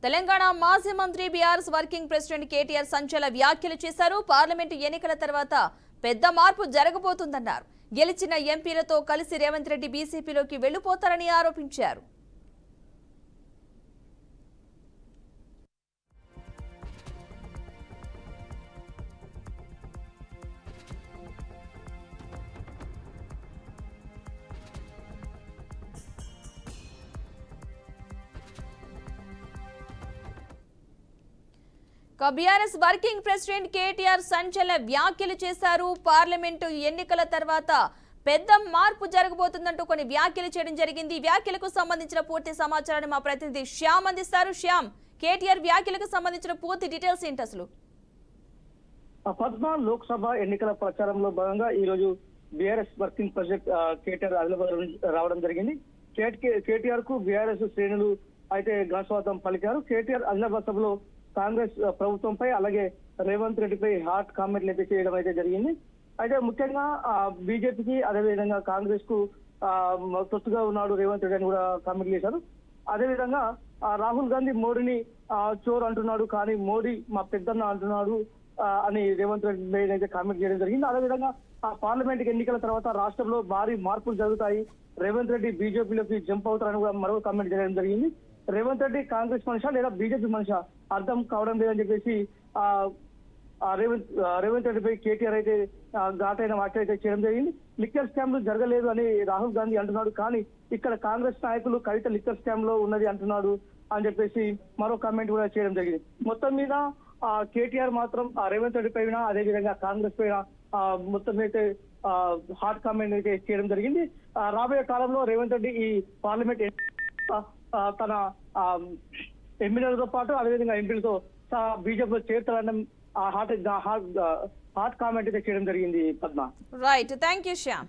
తెలంగాణ మాజీ మంత్రి BRS working president KTR సంచలన వ్యాఖ్యలు చేశారు. పార్లమెంటు ఎన్నికల తర్వాత పెద్ద మార్పు జరగబోతుందన్నారు. గెలిచిన ఎంపీలతో కలిసి రేవంత్ రెడ్డి బీజేపీలోకి వెళ్లిపోతారని ఆరోపించారు. బీఆర్ఎస్ వర్కింగ్ ప్రెసిడెంట్ కేటీఆర్ సంచలన వ్యాఖ్యలు చేశారు. పార్లమెంటు ఎన్నికల తర్వాత పెద్ద మార్పు జరగబోతుందంటూ కొన్ని వ్యాఖ్యలు చేయడం జరిగింది. ఈ వ్యాఖ్యలకు సంబంధించిన పూర్తి సమాచారాన్ని మా ప్రతినిధి శ్యామ్ అందిస్తారు. శ్యామ్, కేటీఆర్ వ్యాఖ్యలకు సంబంధించిన పూర్తి డీటెయిల్స్ ఏంటి అసలు? పద్మ లోక్సభ ఎన్నికల ప్రచారంలో భాగంగా ఈ రోజు BRS working president KTR Adilabad రావడం జరిగింది. కేటీఆర్ కు బీఆర్ఎస్ శ్రేణులు అయితే ఘనస్వాగతం పలికారు. కేటీఆర్ ఆదిలాబాద్ సభలో కాంగ్రెస్ ప్రభుత్వంపై అలాగే రేవంత్ రెడ్డిపై హాట్ కామెంట్లు అయితే చేయడం అయితే జరిగింది. అయితే ముఖ్యంగా బీజేపీకి అదేవిధంగా కాంగ్రెస్ కు తొత్తుగా ఉన్నాడు రేవంత్ రెడ్డి అని కూడా కామెంట్లు చేశారు. అదేవిధంగా రాహుల్ గాంధీ మోడీని చోర్ అంటున్నాడు, కానీ మోడీ మా పెద్దన్న అంటున్నాడు అని రేవంత్ రెడ్డి అయితే కామెంట్ చేయడం జరిగింది. అదేవిధంగా పార్లమెంట్ ఎన్నికల తర్వాత రాష్ట్రంలో భారీ మార్పులు జరుగుతాయి, రేవంత్ రెడ్డి బీజేపీలోకి జంప్ అవుతారని కూడా మరో కామెంట్ చేయడం జరిగింది. రేవంత్ రెడ్డి కాంగ్రెస్ మనిషా లేదా బీజేపీ మనిషా అర్థం కావడం లేదని చెప్పేసి రేవంత్ రెడ్డిపై కేటీఆర్ అయితే ఘాటైన వ్యాఖ్యలు అయితే చేయడం జరిగింది. లిక్కర్ స్కామ్ జరగలేదు అని రాహుల్ గాంధీ అంటున్నాడు, కానీ ఇక్కడ కాంగ్రెస్ నాయకులు కవిత లిక్కర్ స్కామ్ లో ఉన్నది అంటున్నాడు అని చెప్పేసి మరో కామెంట్ కూడా చేయడం జరిగింది. మొత్తం మీద కేటీఆర్ మాత్రం రేవంత్ రెడ్డి పైన అదేవిధంగా కాంగ్రెస్ పైన మొత్తం అయితే హాట్ కామెంట్ అయితే చేయడం జరిగింది. రాబోయే కాలంలో రేవంత్ రెడ్డి ఈ పార్లమెంట్ తన ఎమ్మెల్యేలతో పాటు అదేవిధంగా ఎంపీలతో బీజేపీలో చేరుతారన్న హాట్ కామెంట్ అయితే చేయడం జరిగింది. Padma, right, thank you Shyam.